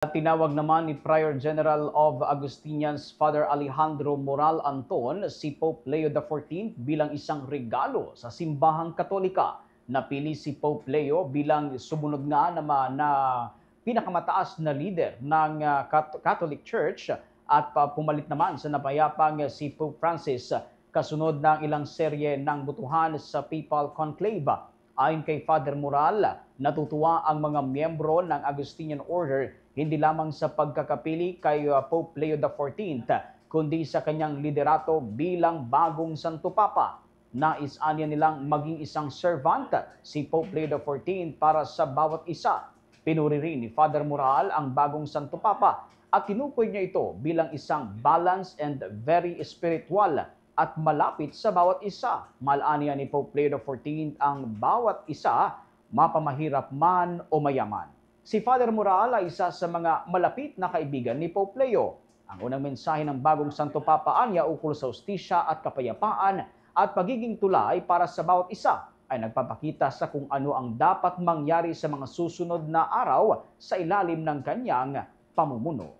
Tinawag naman ni Prior General of Augustinians Father Alejandro Moral Anton si Pope Leo XIV bilang isang regalo sa simbahang Katolika. Napili si Pope Leo bilang sumunod nga na pinakamataas na leader ng Catholic Church at pumalit naman sa napayapang si Pope Francis kasunod ng ilang serye ng butuhan sa Papal Conclave. Ayon kay Father Moral, natutuwa ang mga miyembro ng Augustinian Order hindi lamang sa pagkakapili kay Pope Leo XIV, kundi sa kanyang liderato bilang bagong Santo Papa. Nais-anya nilang maging isang servant si Pope Leo XIV para sa bawat isa. Pinuri rin ni Father Moral ang bagong Santo Papa at tinukoy niya ito bilang isang balanced and very spiritual at malapit sa bawat isa. Malanya ni Pope Leo XIV ang bawat isa, mapamahirap man o mayaman. Si Father Moral ay isa sa mga malapit na kaibigan ni Pope Leo. Ang unang mensahe ng bagong Santo Papa niya ukol sa hustisya at kapayapaan at pagiging tulay para sa bawat isa ay nagpapakita sa kung ano ang dapat mangyari sa mga susunod na araw sa ilalim ng kanyang pamumuno.